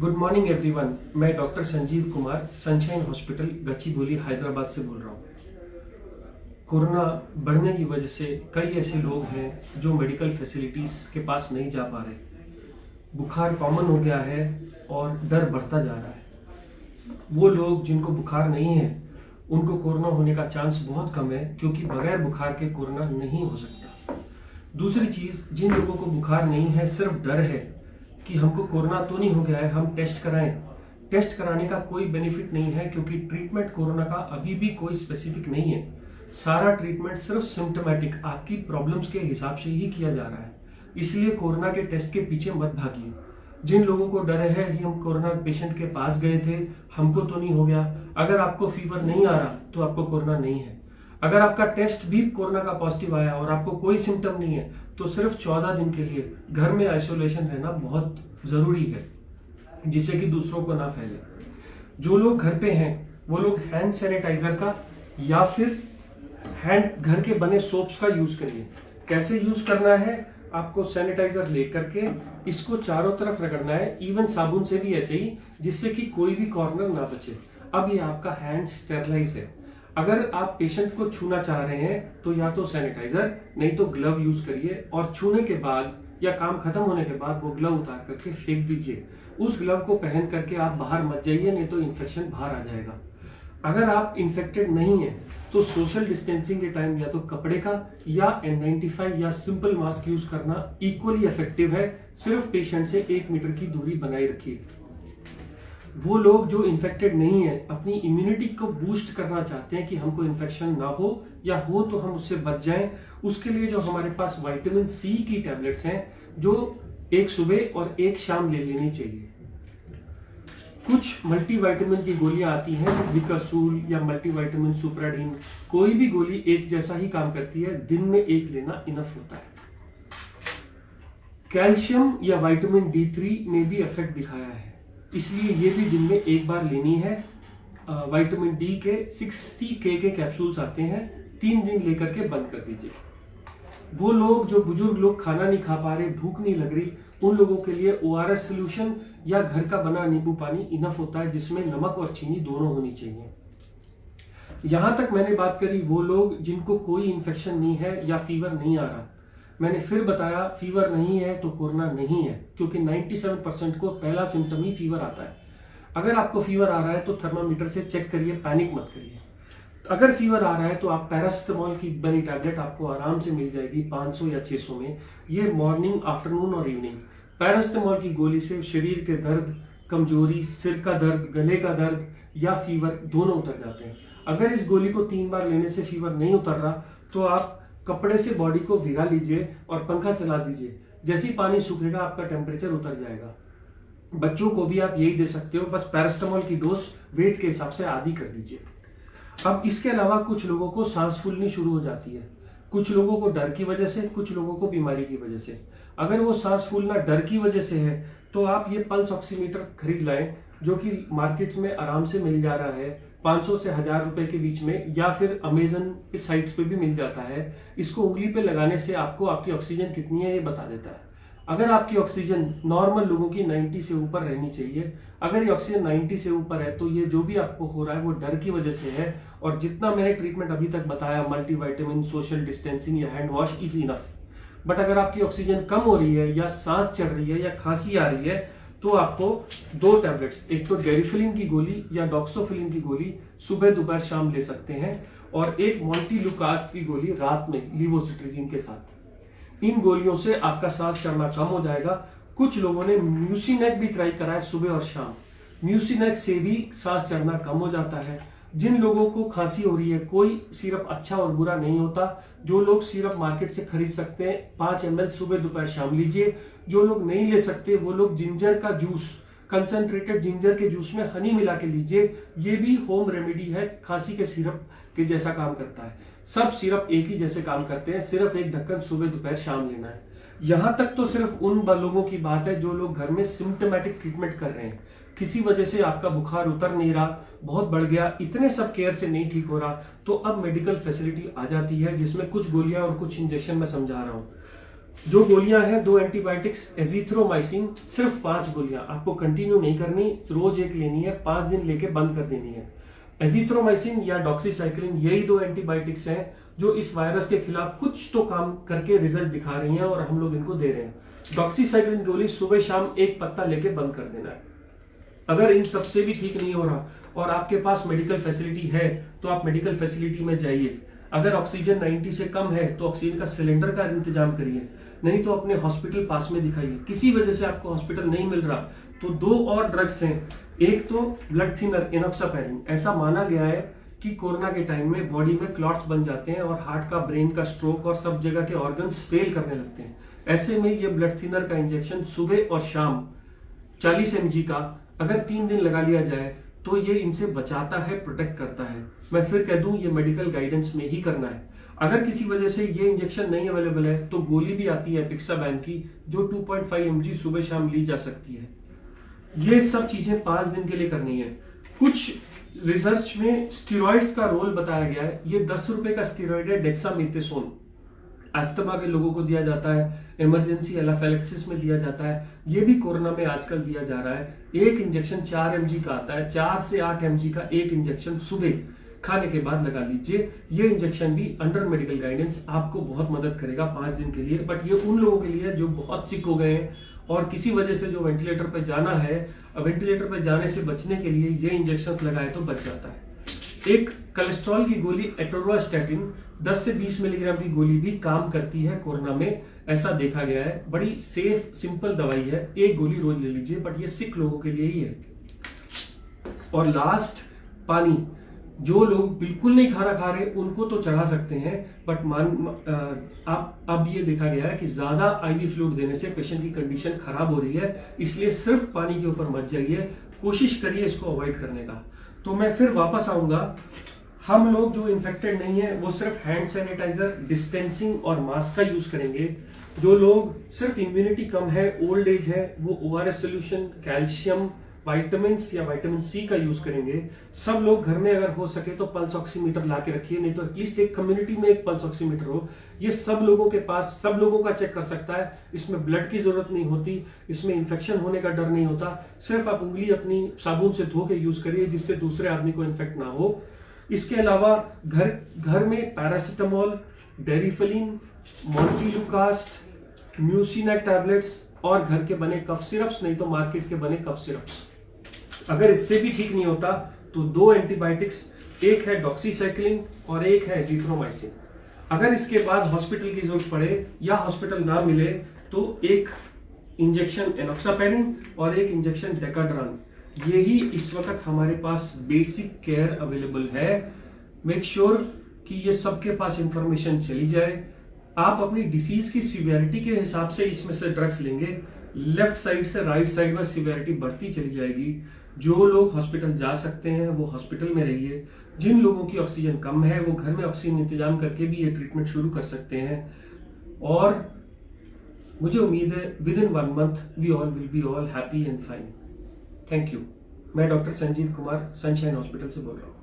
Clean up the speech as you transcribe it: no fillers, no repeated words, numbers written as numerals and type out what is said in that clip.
Good morning everyone. मैं doctor Sanjeev Kumar Sunshine hospital Gachibowli Hyderabad से बोल रहा हूँ। कोरोना बढ़ने की वजह से कई ऐसे लोग हैं जो मेडिकल फैसिलिटीज के पास नहीं जा पा रहे। बुखार कॉमन हो गया है और डर बढ़ता जा रहा है। वो लोग जिनको बुखार नहीं है उनको कोरोना होने का चांस बहुत कम है, क्योंकि बगैर बुखार के कोरोना नहीं हो सकता। दूसरी चीज, जिन लोगों को बुखार नहीं है, सिर्फ डर है कि हमको कोरोना तो नहीं हो गया है, हम टेस्ट कराएं। टेस्ट कराने का कोई बेनिफिट नहीं है, क्योंकि ट्रीटमेंट कोरोना का अभी भी कोई स्पेसिफिक नहीं है। सारा ट्रीटमेंट सिर्फ सिम्टोमेटिक आपकी प्रॉब्लम्स के हिसाब से ही किया जा रहा है। इसलिए कोरोना के टेस्ट के पीछे मत भागिए। जिन लोगों को डर है कि हम कोरोना पेशेंट के पास गए थे, हमको तो नहीं हो गया, अगर आपको फीवर नहीं आ रहा तो आपको कोरोना नहीं है। अगर आपका टेस्ट भी कोरोना का पॉजिटिव आया और आपको कोई सिम्टम नहीं है तो सिर्फ 14 दिन के लिए घर में आइसोलेशन रहना बहुत जरूरी है, जिससे कि दूसरों को ना फैले। जो लोग घर पे हैं वो लोग हैंड सैनिटाइजर का या फिर घर के बने सोप्स का यूज करिए। कैसे यूज करना है, आपको सैनिटाइजर लेकर के इसको चारों तरफ रगड़ना है, इवन साबुन से भी ऐसे ही, जिससे कि कोई भी कॉर्नर ना बचे। अब ये आपका हैंड स्टेरलाइज है। अगर आप पेशेंट को छूना चाह रहे हैं तो या तो सैनिटाइजर नहीं तो ग्लव यूज करिए, और छूने के बाद या काम खत्म होने के बाद वो ग्लव उतार करके फेंक दीजिए। उस ग्लव को पहन करके आप बाहर मत जाइए, नहीं तो इन्फेक्शन बाहर आ जाएगा। अगर आप इन्फेक्टेड नहीं है तो सोशल डिस्टेंसिंग के टाइम या तो कपड़े का या N95 या सिंपल मास्क यूज करना इक्वली इफेक्टिव है। सिर्फ पेशेंट से 1 मीटर की दूरी बनाए रखिए। वो लोग जो इन्फेक्टेड नहीं है अपनी इम्यूनिटी को बूस्ट करना चाहते हैं कि हमको इन्फेक्शन ना हो, या हो तो हम उससे बच जाएं, उसके लिए जो हमारे पास विटामिन सी की टैबलेट्स हैं, जो एक सुबह और एक शाम ले लेनी चाहिए। कुछ मल्टीविटामिन की गोलियां आती हैं, विकासूल या मल्टीविटामिन सुप्राडीन, कोई भी गोली एक जैसा ही काम करती है, दिन में एक लेना इनफ होता है। कैल्शियम या विटामिन D3 ने भी इफेक्ट दिखाया है, इसलिए ये भी दिन में एक बार लेनी है। विटामिन डी के 60K के कैप्सूल्स आते हैं, 3 दिन लेकर के बंद कर दीजिए। वो लोग जो बुजुर्ग लोग खाना नहीं खा पा रहे, भूख नहीं लग रही, उन लोगों के लिए ORS सोल्यूशन या घर का बना नींबू पानी इनफ होता है, जिसमें नमक और चीनी दोनों होनी चाहिए। यहां तक मैंने बात करी वो लोग जिनको कोई इन्फेक्शन नहीं है या फीवर नहीं आ रहा। मैंने फिर बताया, फीवर नहीं है तो कोरोना नहीं है, क्योंकि 97% को पहला सिम्टम ही फीवर आता है। अगर आपको फीवर आ रहा है तो थर्मामीटर से चेक करिए, पैनिक मत करिए। अगर फीवर आ रहा है तो आप पैरासिटामोल की बनी टैबलेट आपको आराम से मिल जाएगी 500 या 600 में। ये मॉर्निंग, आफ्टरनून और इवनिंग। पैरासिटामोल की गोली से शरीर के दर्द, कमजोरी, सिर का दर्द, गले का दर्द या फीवर दोनों उतर जाते हैं। अगर इस गोली को 3 बार लेने से फीवर नहीं उतर रहा तो आप कपड़े से बॉडी को भिगा लीजिए और पंखा चला दीजिए। जैसे ही पानी सूखेगा आपका टेम्परेचर उतर जाएगा। बच्चों को भी आप यही दे सकते हो, बस पैरासिटामोल की डोज वेट के हिसाब से आधी कर दीजिए। अब इसके अलावा कुछ लोगों को सांस फूलनी शुरू हो जाती है, कुछ लोगों को डर की वजह से, कुछ लोगों को बीमारी की वजह से। अगर वो सांस फूलना डर की वजह से है तो आप ये पल्स ऑक्सीमीटर खरीद लाएं, जो कि मार्केट्स में आराम से मिल जा रहा है 500 से 1000 रुपए के बीच में, या फिर अमेजन साइट्स पे भी मिल जाता है। इसको उंगली पे लगाने से आपको आपकी ऑक्सीजन कितनी है ये बता देता है। अगर आपकी ऑक्सीजन नॉर्मल लोगों की 90 से ऊपर रहनी चाहिए, अगर ये ऑक्सीजन 90 से ऊपर है तो ये जो भी आपको हो रहा है वो डर की वजह से है। और जितना मैंने ट्रीटमेंट अभी तक बताया, मल्टीविटामिन, सोशल डिस्टेंसिंग या hand wash is enough. But अगर आपकी ऑक्सीजन कम हो रही है या सांस चढ़ रही है या खांसी आ रही है तो आपको 2 टैबलेट्स, एक तो डेरिफिलिन की गोली या डॉक्सोफिलिन की गोली सुबह दोपहर शाम ले सकते हैं, और एक मोंटेलुकास्ट की गोली रात में लीवोसिट्रिजिन के साथ। इन गोलियों से आपका सांस चढ़ना कम हो जाएगा। कुछ लोगों ने म्यूसिनेक भी ट्राई करा है सुबह और शाम, म्यूसिनेक से भी सांस चढ़ना कम हो जाता है। जिन लोगों को खांसी हो रही है, कोई सिरप अच्छा और बुरा नहीं होता। जो लोग सिरप मार्केट से खरीद सकते हैं 5 ml सुबह दोपहर शाम लीजिए। जो लोग नहीं ले सकते वो लोग जिंजर का जूस, कंसंट्रेटेड जिंजर के जूस में हनी मिला के लीजिए। ये भी होम रेमेडी है, खांसी के सिरप के जैसा काम करता है। सब सिरप एक ही जैसे काम करते हैं, सिर्फ एक ढक्कन सुबह दोपहर शाम लेना है। यहां तक तो सिर्फ उन लोगों की बात है जो लोग घर में सिम्टोमेटिक ट्रीटमेंट कर रहे हैं, किसी वजह से आपका बुखार उतर नहीं रहा, बहुत बढ़ गया, इतने सब केयर से नहीं ठीक हो रहा, तो अब मेडिकल फैसिलिटी आ जाती है जिसमें कुछ गोलियां और कुछ इंजेक्शन मैं समझा रहा हूं। जो गोलियां हैं, 2 एंटीबायोटिक्स, एजिथ्रोमाइसिन, सिर्फ 5 गोलियां आपको कंटिन्यू नहीं करनी, रोज एक लेनी है, 5 दिन लेके बंद कर देनी है। एजिथ्रोमाइसिन या डॉक्सीसाइक्लिन, यही 2 एंटीबायोटिक्स हैं जो इस वायरस के खिलाफ कुछ तो काम करके रिजल्ट दिखा रही हैं और हम लोग इनको दे रहे हैं। डॉक्सीसाइक्लिन गोली सुबह शाम 1 पत्ता लेके बंद कर देना है। अगर इन सबसे भी ठीक नहीं हो रहा और आपके पास मेडिकल फैसिलिटी है तो आप मेडिकल फैसिलिटी में जाइए। अगर ऑक्सीजन 90 से कम है तो ऑक्सीजन का सिलेंडर का इंतजाम करिए, नहीं तो अपने हॉस्पिटल पास में दिखाइए। किसी वजह से आपको हॉस्पिटल नहीं मिल रहा तो 2 और ड्रग्स हैं। एक तो ब्लड थिनर एनोक्सापैरिन। ऐसा माना गया है कि कोरोना के टाइम में बॉडी में क्लॉट्स बन जाते हैं और हार्ट का, ब्रेन का, स्ट्रोक और सब जगह के ऑर्गन्स फेल करने लगते हैं। ऐसे में ये ब्लड थिनर का इंजेक्शन सुबह और शाम 40 mg का अगर 3 दिन लगा लिया जाए तो ये इनसे बचाता है, प्रोटेक्ट करता है। मैं फिर कह दूं, ये मेडिकल गाइडेंस में ही करना है। अगर किसी वजह से ये इंजेक्शन नहीं अवेलेबल है तो गोली भी आती है पिक्साबैन की, जो 2.5 mg सुबह शाम ली जा सकती है। ये सब चीजें 5 दिन के लिए करनी है। कुछ रिसर्च में स्टीरॉइड्स का रोल बताया गया है। ये 10 रुपए का स्टीरॉइड है, डेक्सामेथासोन। अस्थमा के लोगों को दिया जाता है, इमरजेंसी एनाफिलैक्सिस में दिया जाता है। ये भी कोरोना में आजकल दिया जा रहा है। एक इंजेक्शन 4 mg का आता है। 4 से 8 mg का एक इंजेक्शन सुबह खाने के बाद लगा लीजिए। ये इंजेक्शन भी अंडर मेडिकल गाइडेंस आपको बहुत मदद करेगा 5 दिन के लिए। बट ये उन लोगों के लिए जो बहुत सिक हो गए हैं और किसी वजह से जो वेंटिलेटर पर जाना है, वेंटिलेटर पर जाने से बचने के लिए ये इंजेक्शन लगाए तो बच जाता है। एक कोलेस्ट्रॉल की गोली एटोरवास्टैटिन 10 से 20 मिलीग्राम की गोली भी काम करती है कोरोना में, ऐसा देखा गया है। बड़ी सेफ सिंपल दवाई है, एक गोली रोज ले लीजिए, बट ये सिक लोगों के लिए ही है। और लास्ट, पानी। जो लोग बिल्कुल नहीं खाना खा रहे उनको तो चढ़ा सकते हैं, बट अब ये देखा गया है कि ज्यादा आईवी फ्लूइड देने से पेशेंट की कंडीशन खराब हो रही है, इसलिए सिर्फ पानी के ऊपर मत जाइए, कोशिश करिए इसको अवॉइड करने का। तो मैं फिर वापस आऊंगा। हम लोग जो इन्फेक्टेड नहीं है वो सिर्फ हैंड सैनिटाइजर, डिस्टेंसिंग और मास्क का यूज करेंगे। जो लोग सिर्फ इम्यूनिटी कम है, ओल्ड एज है, वो ORS सोल्यूशन, कैल्शियम, विटामिन या विटामिन C का यूज करेंगे। सब लोग घर में अगर हो सके तो पल्स ऑक्सीमीटर ला के रखिए, नहीं तो एटलीस्ट एक कम्युनिटी में एक पल्स ऑक्सीमीटर हो। ये सब लोगों के पास, सब लोगों का चेक कर सकता है। इसमें ब्लड की जरूरत नहीं होती, इसमें इंफेक्शन होने का डर नहीं होता। सिर्फ आप उंगली अपनी साबुन से धो के यूज करिए जिससे दूसरे आदमी को इन्फेक्ट ना हो। इसके अलावा घर में पैरासिटामोल, डेरिफलिन, मोन्टिलुकास्ट, म्यूसिनेक टैबलेट्स और घर के बने कफ सिरप्स, नहीं तो मार्केट के बने कफ सिरप्स। अगर इससे भी ठीक नहीं होता तो 2 एंटीबायोटिक्स, एक है डॉक्सीसाइक्लिन और एक है एजिथ्रोमाइसिन। अगर इसके बाद हॉस्पिटल की जरूरत पड़े या हॉस्पिटल ना मिले तो एक इंजेक्शन एनोक्सापैरिन और एक इंजेक्शन डेकाड्रान। यही इस वक्त हमारे पास बेसिक केयर अवेलेबल है। मेक श्योर कि ये सबके पास इंफॉर्मेशन चली जाए। आप अपनी डिसीज की सिवियरिटी के हिसाब से इसमें से ड्रग्स लेंगे। लेफ्ट साइड से राइट साइड में सिवियरिटी बढ़ती चली जाएगी। जो लोग हॉस्पिटल जा सकते हैं वो हॉस्पिटल में रहिए। जिन लोगों की ऑक्सीजन कम है वो घर में ऑक्सीजन इंतजाम करके भी ये ट्रीटमेंट शुरू कर सकते हैं। और मुझे उम्मीद है within 1 month we all will be all happy and fine. Thank you. मैं doctor Sanjeev Kumar Sunshine hospital से बोल रहा हूँ।